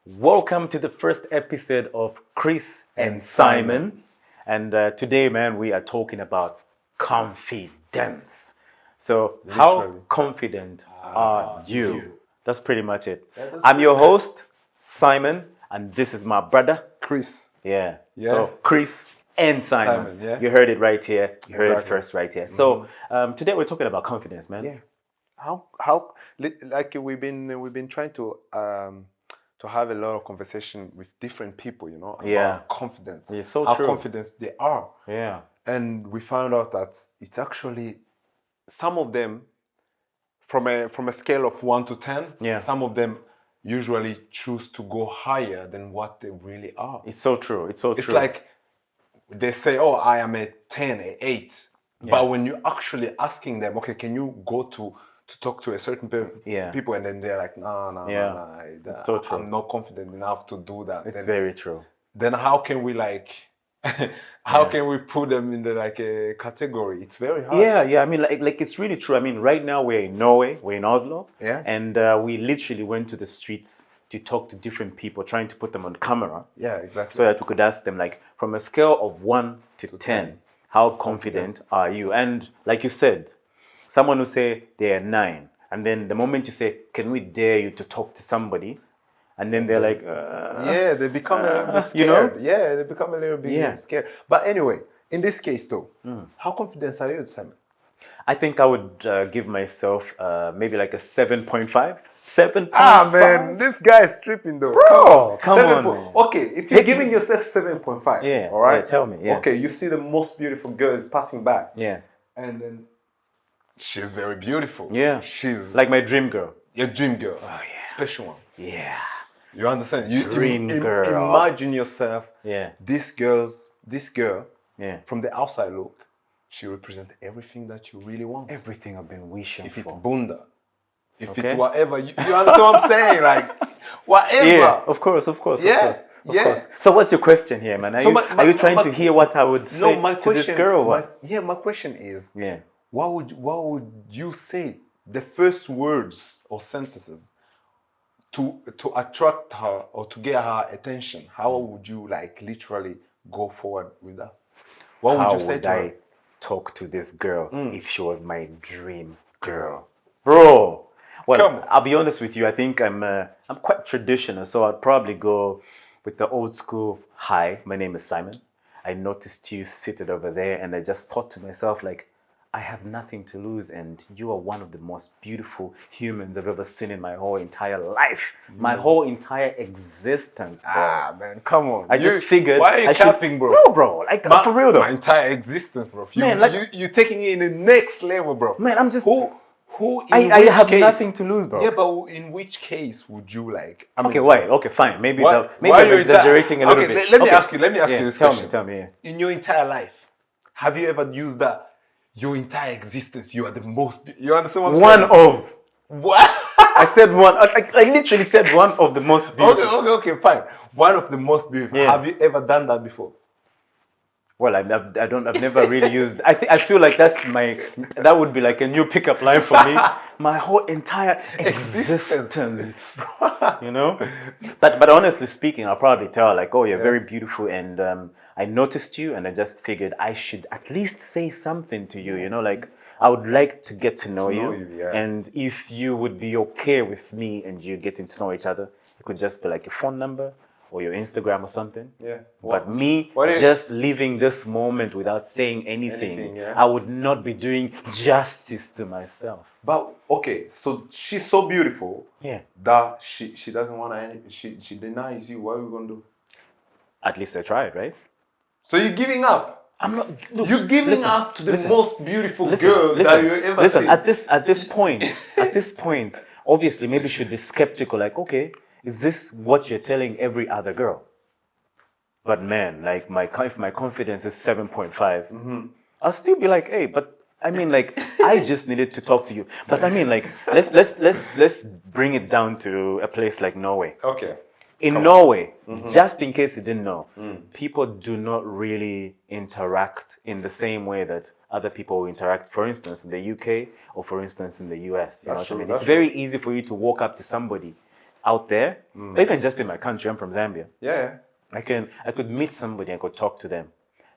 Welcome to the first episode of Chris and Simon. And today, man, we are talking about confidence. So, how Literally. confident are you? That's pretty much it. that's I'm your host, Simon, and this is my brother. Chris. Yeah. Yeah. So, Chris and Simon. Simon, yeah. You heard it right here. You heard it Exactly. first right here. So, today we're talking about confidence, man. Yeah. How like we've been trying to have a lot of conversation with different people, about Yeah. confidence. It's so how true. confident they are. Yeah. And we found out that it's actually some of them from a scale of 1 to 10, Yeah. some of them usually choose to go higher than what they really are. It's so true. It's so It's true. like they say, oh, I am a 10, a 8. Yeah. But when you're actually asking them, okay, can you go to talk to a certain Yeah. people, and then they're like, no, Yeah. It's so true. I'm not confident enough to do that. It's then, very true. then how can we can we put them in the a category? It's very hard. Yeah. I mean, like it's really true. I mean, right now we're in Norway, we're in Oslo, Yeah. and we literally went to the streets to talk to different people, trying to put them on camera, Yeah, exactly. so that we could ask them, like, from a scale of 1 to 10, how confident are you? And like you said, someone who say they are 9, and then the moment you say, "Can we dare you to talk to somebody?" and then they're like, yeah, they become a little bit scared. you know? Yeah, they become a little bit Yeah. scared. But anyway, in this case though, how confident are you, Simon? I think I would give myself maybe like a 7.5. 7.5. Ah man, this guy is tripping though. Bro, come on, man. Okay, if you're giving yourself 7.5, Yeah, all right. yeah, tell me, yeah. Okay, you see the most beautiful girl is passing by, Yeah. and then she's very beautiful. Yeah. She's Like my dream girl. your dream girl. Oh, yeah. Special one. Yeah. You understand? You Dream girl. Imagine yourself. Yeah. This girl, Yeah. from the outside look, she represents everything that you really want. Everything I've been wishing If it's for. bunda, if Okay. it's whatever, you understand what I'm saying? Like, whatever. Yeah, of course. Yeah, Of yeah. course. So what's your question here, man? Are So you, my- are you my- trying my- to hear what I would say No, my to question. this girl? Or what? My question is, Yeah. what would you say the first words or sentences to attract her or to get her attention? How would you literally go forward with that? What How would you say would to I her? talk to this girl if she was my dream girl? Bro, well, Come on. I'll be honest with you. I think I'm quite traditional, so I'd probably go with the old school. Hi, my name is Simon. I noticed you seated over there, and I just thought to myself, like, I have nothing to lose, and you are one of the most beautiful humans I've ever seen in my whole entire life, my whole entire existence, bro. Ah man, come on. I just figured. Why are you I should- capping, bro? No, bro. Like, for real though. My entire existence, bro. Man, like- you're taking it in the next level, bro. Man, I'm just. Who? I have nothing to lose, bro. Yeah, but in which case would you like? I mean, Okay, why? Okay, fine. Maybe why- maybe why I'm you exaggerating a little okay, bit. Let me Okay. ask you. Let me ask Yeah, you this tell question. me. Tell me. Yeah. In your entire life, have you ever used that? Your entire existence, you are the most. You understand what I'm One saying? of. What? I said one. I literally said one of the most beautiful. Okay, fine. One of the most beautiful. Yeah. Have you ever done that before? Well, I've never really used. I feel like that would be like a new pickup line for me. My whole entire existence, you know. But honestly speaking, I'll probably tell like, oh, you're very beautiful, and I noticed you, and I just figured I should at least say something to you. You know, like I would like to get to know you, yeah. and if you would be okay with me and you getting to know each other, it could just be like your phone number or your Instagram or something. Yeah. But me what if- just leaving this moment without saying anything, yeah. I would not be doing justice to myself. But okay, so she's so beautiful Yeah. that she doesn't want any. She denies you. What are we gonna do? At least I tried, right? So you're giving up. I'm not. Look, You're giving listen, up to the listen, most beautiful listen, girl listen, that you ever listen. seen. At this point, obviously, maybe should be skeptical. Like, okay, is this what you're telling every other girl? But man, like if my confidence is 7.5, I'll still be like, hey, but I mean, like, I just needed to talk to you. But I mean, like, let's bring it down to a place like Norway. Okay. In Norway, just in case you didn't know, people do not really interact in the same way that other people will interact, for instance, in the UK or for instance in the US. You know what I mean? It's very easy for you to walk up to somebody out there, even just in my country. I'm from Zambia. Yeah. I could meet somebody, I could talk to them.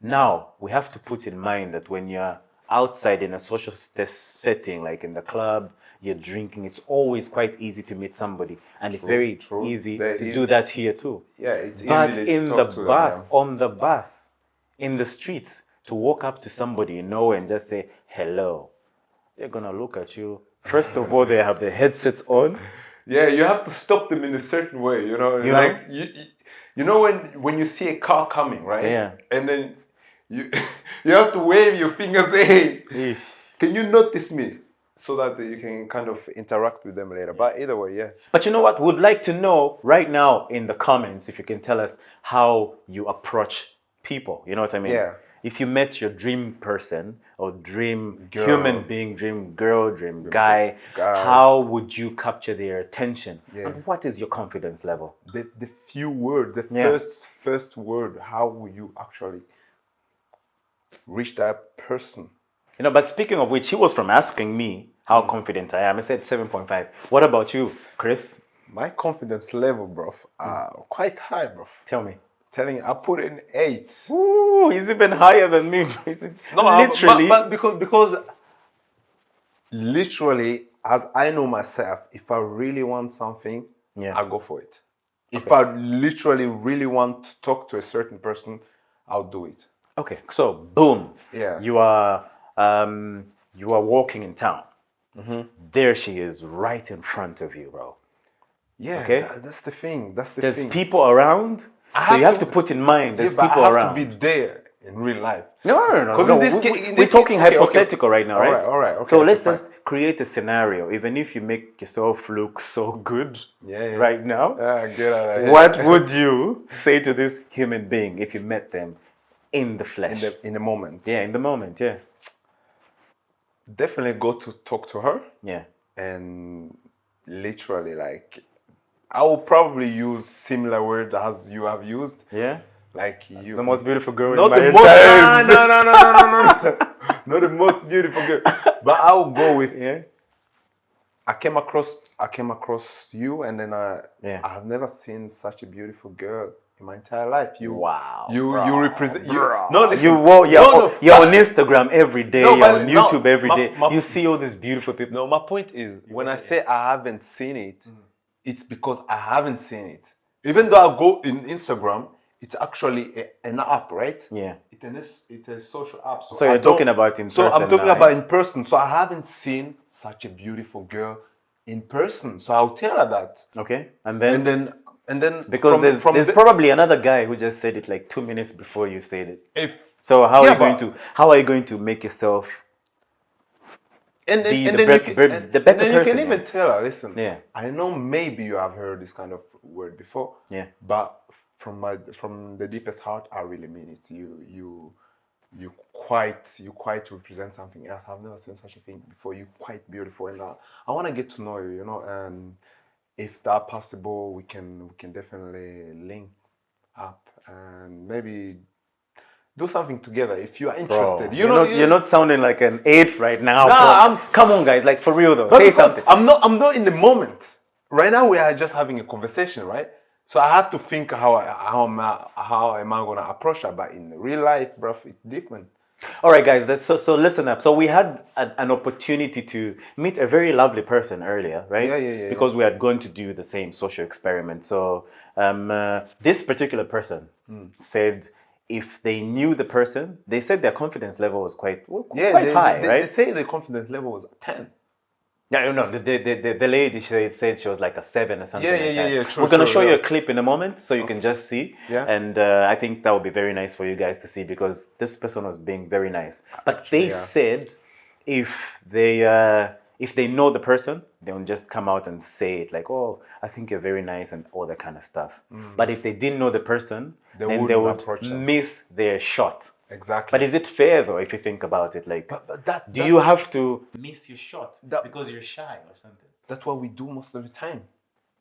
Now we have to put in mind that when you're outside in a social setting, like in the club, you're drinking, it's always quite easy to meet somebody, and it's very easy to do that here too. Yeah, it's But easy to in talk the to them, bus, yeah. on the bus, in the streets, to walk up to somebody you know and just say hello, they're gonna look at you. First of all, they have their headsets on. Yeah, you have to stop them in a certain way, you know. You like you know when you see a car coming, right? Yeah. And then you you have to wave your fingers, hey, Eesh. can you notice me? So that you can kind of interact with them later. But either way, yeah. But you know what? Would like to know right now in the comments if you can tell us how you approach people. You know what I mean? Yeah. If you met your dream person or dream Girl. human being, dream girl, dream guy, guy. how would you capture their attention? Yeah. And what is your confidence level? The few words, the Yeah. first word, how will you actually reach that person? You know, but speaking of which, he was from asking me how confident I am. I said 7.5. What about you, Chris? My confidence level, bro, quite high, bro. Tell me. Telling you, I put in 8. Ooh, he's even higher than me. No, literally. but because literally, as I know myself, if I really want something, Yeah. I go for it. If I literally really want to talk to a certain person, I'll do it. Okay, so boom. Yeah. You are walking in town. There she is, right in front of you, bro. Yeah, Okay. that's the thing. That's the There's thing. people around, so you have to put in mind there's but people I have around. to be there in real life. No. 'Cause No. in this ca- in We're this talking ca- okay, hypothetical right now, right? All right. Okay, so okay, let's fine. just create a scenario. Even if you make yourself look so good Yeah. right now, Get out of here. what would you say to this human being if you met them in the flesh? in the moment? Yeah, in the moment, yeah. Definitely go to talk to her Yeah. and literally like I will probably use similar word as you have used. Yeah. Like you, The most beautiful girl not in my the most. entire existence. No. Not the most beautiful girl, but I'll go with. Yeah. I came across you, and then I have never seen such a beautiful girl in my entire life. Wow. You represent. Bro. No, listen. You're on Instagram every day. No, You're but on YouTube every day. my- You see all these beautiful people. No, my point is when I say I haven't seen it, it's because I haven't seen it. Even though I go in Instagram, it's actually an app, right? Yeah. It's a social app. So you're talking about in So person I'm talking now, about eh? in person. So I haven't seen such a beautiful girl in person. So I'll tell her that. Okay. And then because from there's probably another guy who just said it like 2 minutes before you said it. if So how Yeah, are you going to make yourself and be then the better you can person? even tell her, listen. Yeah. I know maybe you have heard this kind of word before. Yeah. But from the deepest heart, I really mean it. You quite represent something else. I've never seen such a thing before. You're quite beautiful, and I want to get to know you. You know, and if that possible, we can definitely link up and maybe do something together if you are interested. Bro, you're not sounding like an 8 right now. Nah, bro. Come on, guys. Like for real though. But Say because something. I'm not in the moment. Right now we are just having a conversation, right? So I have to think how am I gonna approach her. But in real life, bro, it's different. All right, guys. So listen up. So we had an opportunity to meet a very lovely person earlier, right? Yeah. Because we had gone to do the same social experiment. So this particular person said if they knew the person, they said their confidence level was quite high, right? They say the confidence level was 10. Yeah, no, the lady said she was like a 7 or something. Yeah. True, We're gonna show yeah. you a clip in a moment so you can just see. Yeah. And I think that would be very nice for you guys to see because this person was being very nice. But they said if they know the person, they'll just come out and say it like, "Oh, I think you're very nice" and all that kind of stuff. But if they didn't know the person, then they would miss their shot. Exactly. But is it fair though, if you think about it? Like, do you have to miss your shot because you're shy or something? That's what we do most of the time.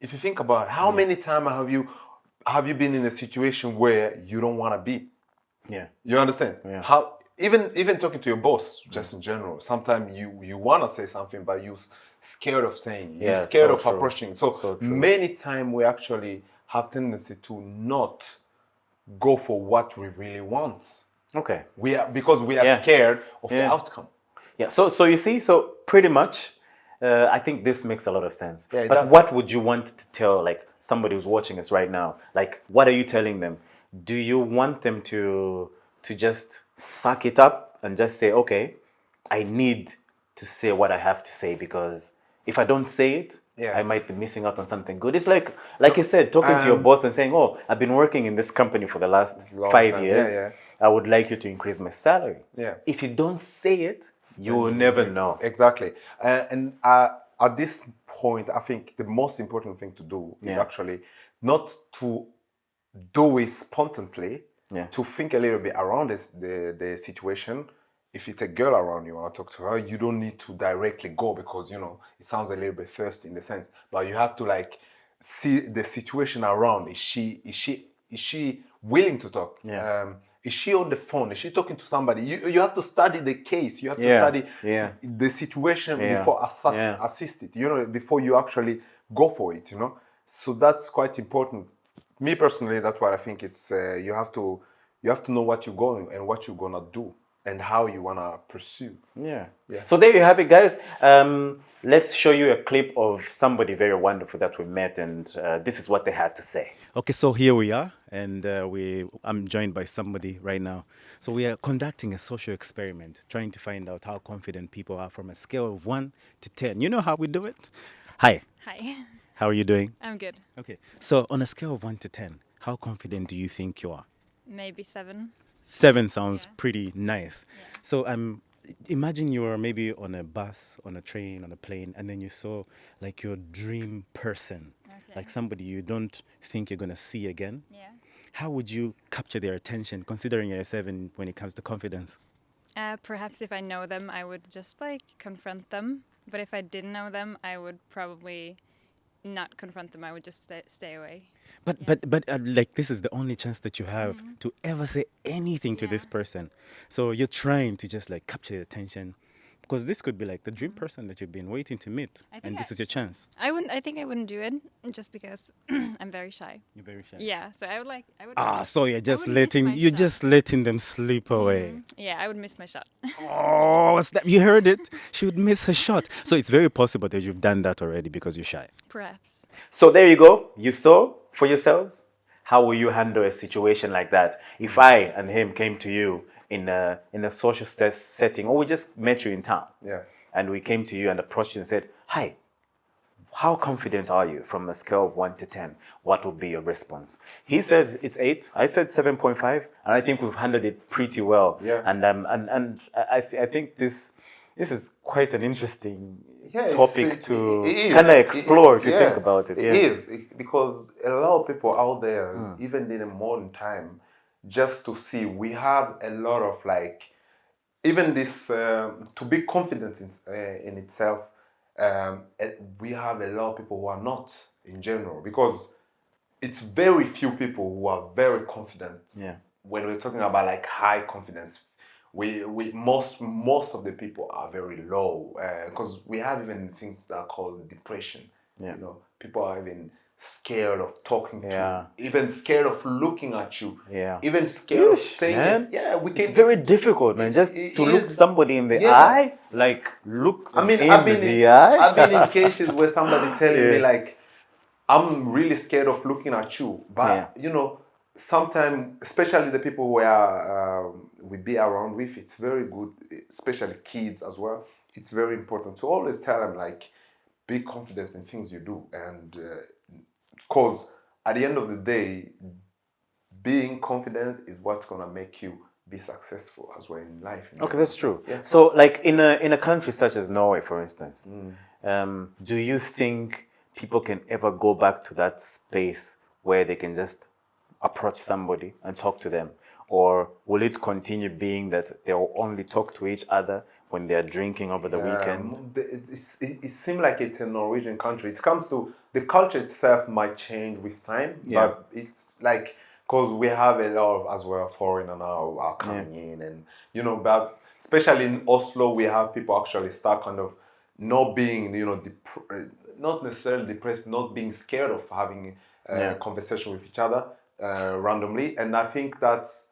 If you think about it, how many times have you been in a situation where you don't want to be? Yeah. You understand? Yeah. How even talking to your boss, just in general, sometimes you want to say something, but you scared of saying it. You're Yeah, scared so of true. approaching. So, So true. many times we actually have tendency to not go for what we really want. Okay. Because we are Yeah. scared of the Yeah. outcome. Yeah. So you see, so pretty much, I think this makes a lot of sense. Yeah, it but does. what would you want to tell like somebody who's watching us right now? Like, what are you telling them? Do you want them to just suck it up and just say, okay, I need to say what I have to say, because if I don't say it, Yeah. I might be missing out on something good. It's like you said, talking to your boss and saying, oh, I've been working in this company for the last Long 5 time. years. Yeah. I would like you to increase my salary. Yeah. If you don't say it, you will never know. Exactly. And at this point, I think the most important thing to do is actually not to do it spontaneously, to think a little bit around the situation. If it's a girl around you want to talk to her, you don't need to directly go, because it sounds a little bit thirsty in the sense, but you have to like see the situation around. Is she willing to talk? Is she on the phone? Is she talking to somebody? You have to study the case. You have to study the situation before assist it. Before you actually go for it. So that's quite important. Me personally, that's what I think. It's you have to know what you're going and what you're gonna do and how you wanna pursue. Yeah. So there you have it, guys. Let's show you a clip of somebody very wonderful that we met, and this is what they had to say. Okay, so here we are, and I'm joined by somebody right now. So we are conducting a social experiment, trying to find out how confident people are from a scale of 1 to 10. You know how we do it? Hi. Hi. How are you doing? I'm good. Okay. So on a scale of 1 to 10, how confident do you think you are? Maybe 7. 7 sounds pretty nice. Yeah. So imagine you're maybe on a bus, on a train, on a plane, and then you saw like your dream person, like somebody you don't think you're going to see again. Yeah. How would you capture their attention, considering you're a 7 when it comes to confidence? Perhaps if I know them, I would just like confront them. But if I didn't know them, I would probably not confront them. I would just stay away. But like, this is the only chance that you have to ever say anything to this person. So you're trying to just like capture their attention, because this could be like the dream person that you've been waiting to meet, and this is your chance. I think I wouldn't do it just because I'm very shy. You're very shy. Yeah, so I would. So you're just letting them slip away. Yeah, I would miss my shot. Oh, you heard it. She would miss her shot. So it's very possible that you've done that already because you're shy. Perhaps. So there you go. You saw for yourselves. How will you handle a situation like that? If I and him came to you in a social setting, or we just met you in town, and we came to you and approached you and said, "Hi, how confident are you from a scale of 1 to 10? What would be your response?" He says it's 8. I said 7.5, and I think we've handled it pretty well. Yeah. And I think this is quite an interesting topic to kind of explore if you think about it. It is, because a lot of people out there, even in the modern time, just to see, we have a lot of like, even this to be confident in itself. We have a lot of people who are not in general, because it's very few people who are very confident. Yeah. When we're talking about like high confidence, we most of the people are very low, because we have even things that are called depression. Yeah. People are even scared of talking to you, even scared of looking at you, even scared of saying, man. It's very difficult, man, just to look somebody in the eye, like look I've been in cases where somebody telling me like, I'm really scared of looking at you, but sometimes, especially the people where we be around with, it's very good, especially kids as well. It's very important to always tell them like, be confident in things you do, and because at the end of the day, being confident is what's gonna make you be successful as well in life. Okay, that's true. Yeah. So, like in a country such as Norway, for instance, do you think people can ever go back to that space where they can just approach somebody and talk to them, or will it continue being that they'll only talk to each other when they're drinking over the weekend? It seems like it's a Norwegian country. It comes to the culture itself might change with time, but it's like, because we have a lot of as well foreigner now are coming in, and you know, but especially in Oslo, we have people actually start kind of not being, you know, not necessarily depressed, not being scared of having a conversation with each other randomly, and I think that's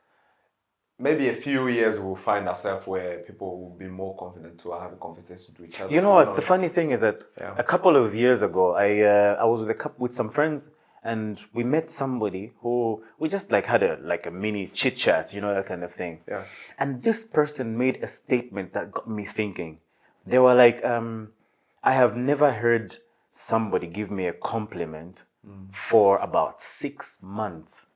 maybe a few years we'll find ourselves where people will be more confident to have a conversation with each other. You know what? The funny thing is that a couple of years ago, I was with some friends, and we met somebody who we just like had a mini chit chat, you know, that kind of thing. Yeah. And this person made a statement that got me thinking. They were like, I have never heard somebody give me a compliment for about 6 months.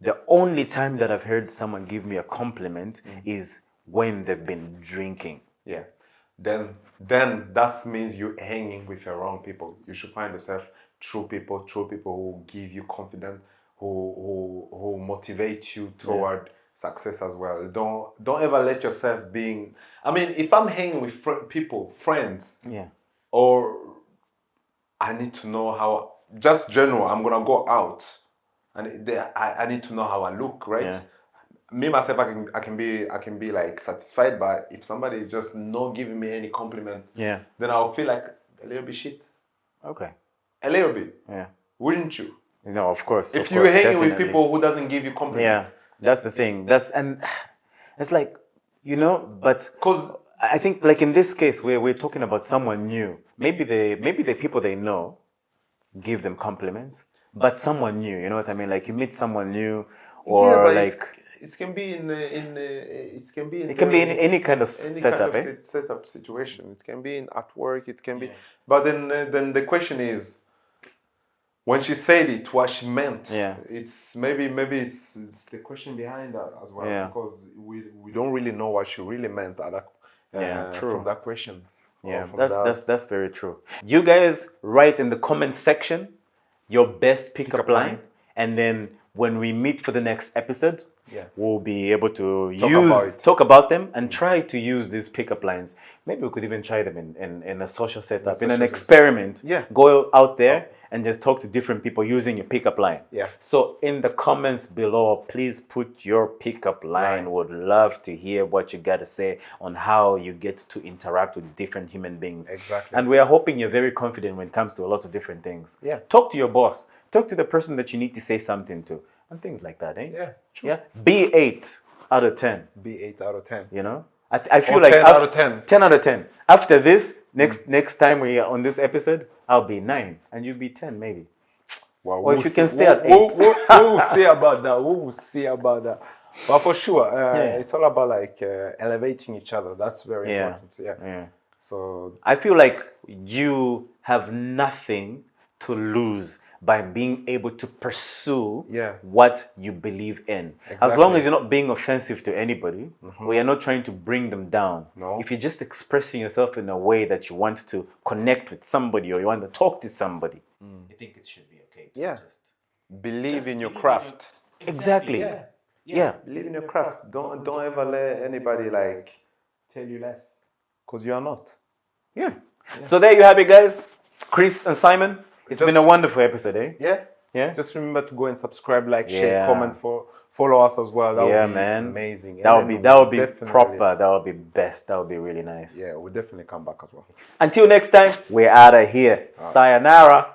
The only time that I've heard someone give me a compliment is when they've been drinking. Yeah. Then that means you're hanging with the wrong people. You should find yourself true people who give you confidence, who motivate you toward success as well. Don't ever let yourself being. I mean, if I'm hanging with friends, or I need to know how. Just general, I'm gonna go out, and I need to know how I look, right? Yeah. Me myself, I can be like satisfied, but if somebody is just not giving me any compliment, then I'll feel like a little bit shit. Okay. A little bit. Yeah. Wouldn't you? No, of course. If you're hanging with people who doesn't give you compliments. Yeah, that's the thing. And it's like, you know, but because I think like in this case where we're talking about someone new, maybe the people they know give them compliments, but someone new, you know what I mean? Like you meet someone new, or like it can be in any kind of setup, setup situation. It can be at work. It can be, but then the question is, when she said it, what she meant. Yeah. It's maybe it's the question behind that as well, because we don't really know what she really meant at that, true. from that question. Yeah, that's very true. You guys write in the comment section your best pickup line, and then when we meet for the next episode, we'll be able to talk about them and try to use these pickup lines. Maybe we could even try them in a social setup, in an experiment. Yeah. Go out there and just talk to different people using your pickup line. Yeah. So in the comments below, please put your pickup line. Would love to hear what you got to say on how you get to interact with different human beings. Exactly. And we are hoping you're very confident when it comes to a lot of different things. Yeah. Talk to your boss. Talk to the person that you need to say something to. And things like that, eh? Yeah. True. Yeah. Be 8 out of 10. Be 8 out of 10. You know? I feel like 10 out of 10. 10 out of 10. After this, next time we are on this episode, I'll be 9 and you'll be 10 maybe. Well, or if you can stay at 8. We'll see about that. We'll see about that. But for sure, it's all about like elevating each other. That's very important. Yeah. So I feel like you have nothing to lose by being able to pursue what you believe in. Exactly. As long as you're not being offensive to anybody, or you're not trying to bring them down. No. If you're just expressing yourself in a way that you want to connect with somebody or you want to talk to somebody, I think it should be okay to just believe in your craft. Exactly. Yeah. Believe in your craft. Don't ever let anybody like tell you less, because you are not. Yeah. So there you have it, guys. Chris and Simon. It's been a wonderful episode, eh? Yeah. Just remember to go and subscribe, like, share, comment, follow us as well. That would be amazing. That would be proper. That would be best. That would be really nice. Yeah, we'll definitely come back as well. Until next time, we're out of here. Sayonara.